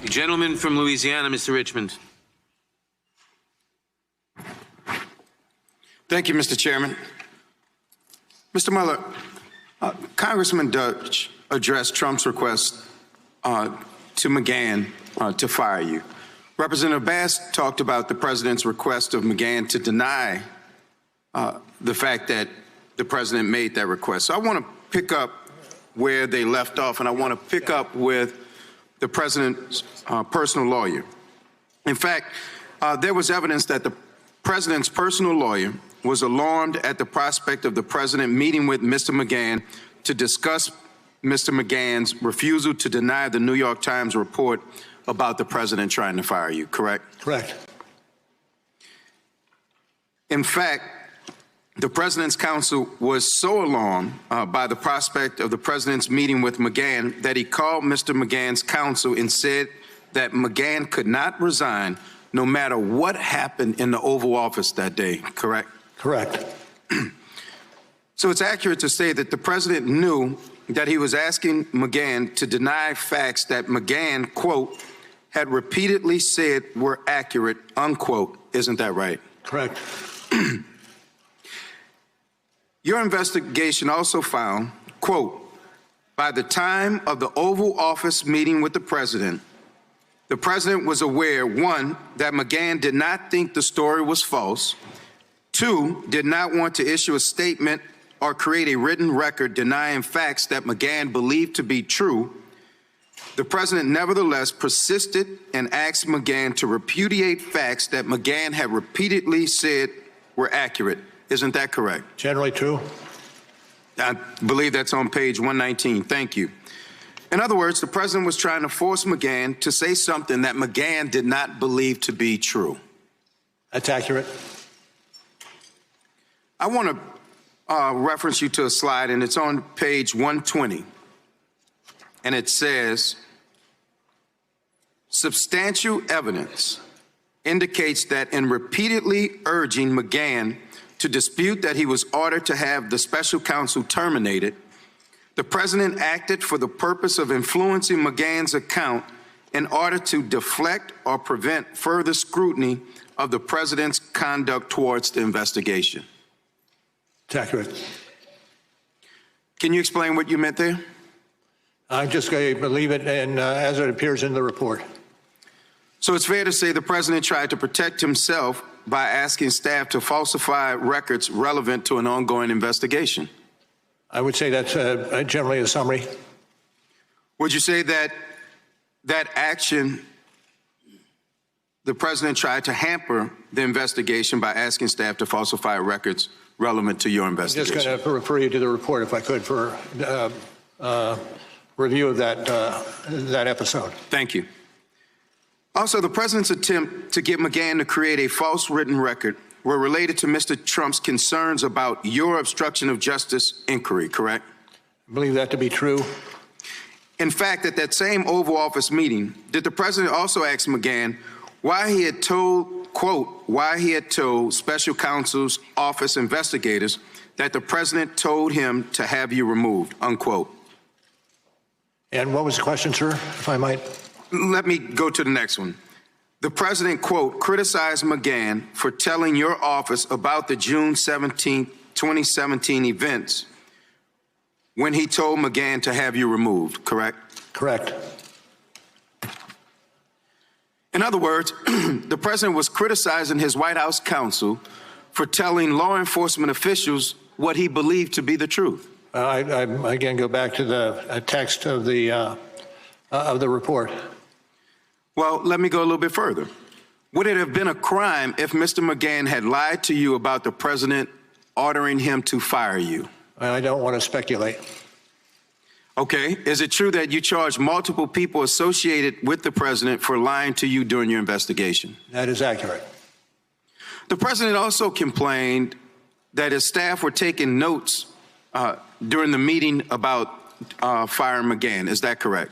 The gentleman from Louisiana, Mr. Richmond. Thank you, Mr. Chairman. Mr. Mueller, Congressman Deutsch addressed Trump's request to McGahn to fire you. Representative Bass talked about the president's request of McGahn to deny the fact that the president made that request. So I want to pick up where they left off, and I want to pick up with the president's personal lawyer. In fact, there was evidence that the president's personal lawyer was alarmed at the prospect of the president meeting with Mr. McGahn to discuss Mr. McGahn's refusal to deny the New York Times report about the president trying to fire you, correct? Correct. In fact, the president's counsel was so alarmed by the prospect of the president's meeting with McGahn that he called Mr. McGahn's counsel and said that McGahn could not resign no matter what happened in the Oval Office that day, correct? Correct. So it's accurate to say that the president knew that he was asking McGahn to deny facts that McGahn, quote, had repeatedly said were accurate, unquote. Isn't that right? Correct. Your investigation also found, quote, by the time of the Oval Office meeting with the president was aware, one, that McGahn did not think the story was false, two, did not want to issue a statement or create a written record denying facts that McGahn believed to be true. The president nevertheless persisted and asked McGahn to repudiate facts that McGahn had repeatedly said were accurate. Isn't that correct? Generally true. I believe that's on page 119. Thank you. In other words, the president was trying to force McGahn to say something that McGahn did not believe to be true. That's accurate. I want to reference you to a slide, and it's on page 120. And it says, substantial evidence indicates that in repeatedly urging McGahn to dispute that he was ordered to have the special counsel terminated, the president acted for the purpose of influencing McGahn's account in order to deflect or prevent further scrutiny of the president's conduct towards the investigation. It's accurate. Can you explain what you meant there? I'm just going to believe it and as it appears in the report. So it's fair to say the president tried to protect himself by asking staff to falsify records relevant to an ongoing investigation. I would say that's generally a summary. Would you say that that action, the president tried to hamper the investigation by asking staff to falsify records relevant to your investigation? I'm just going to refer you to the report, if I could, for review of that episode. Thank you. Also, the president's attempt to get McGahn to create a false written record were related to Mr. Trump's concerns about your obstruction of justice inquiry, correct? I believe that to be true. In fact, at that same Oval Office meeting, did the president also ask McGahn why he had told, quote, why he had told special counsel's office investigators that the president told him to have you removed, unquote? And what was the question, sir, if I might? Let me go to the next one. The president, quote, criticized McGahn for telling your office about the June 17, 2017 events when he told McGahn to have you removed, correct? Correct. In other words, the president was criticizing his White House counsel for telling law enforcement officials what he believed to be the truth. I again go back to the text of the report. Well, let me go a little bit further. Would it have been a crime if Mr. McGahn had lied to you about the president ordering him to fire you? I don't want to speculate. Okay. Is it true that you charged multiple people associated with the president for lying to you during your investigation? That is accurate. The president also complained that his staff were taking notes during the meeting about firing McGahn. Is that correct?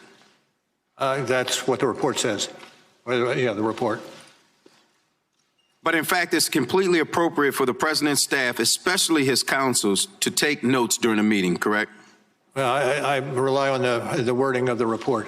That's what the report says. Yeah, the report. But in fact, it's completely appropriate for the president's staff, especially his counsels, to take notes during a meeting, correct? Well, I rely on the wording of the report.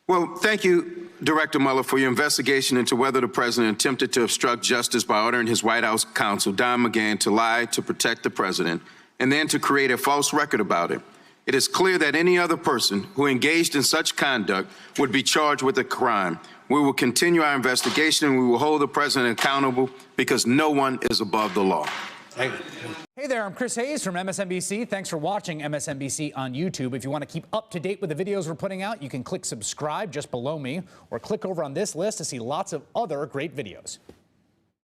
Well, thank you, Director Mueller, for your investigation into whether the president attempted to obstruct justice by ordering his White House counsel, Don McGahn, to lie to protect the president and then to create a false record about it. It is clear that any other person who engaged in such conduct would be charged with a crime. We will continue our investigation and we will hold the president accountable because no one is above the law. Thank you. Hey there, I'm Chris Hayes from MSNBC. Thanks for watching MSNBC on YouTube. If you want to keep up to date with the videos we're putting out, you can click subscribe just below me or click over on this list to see lots of other great videos.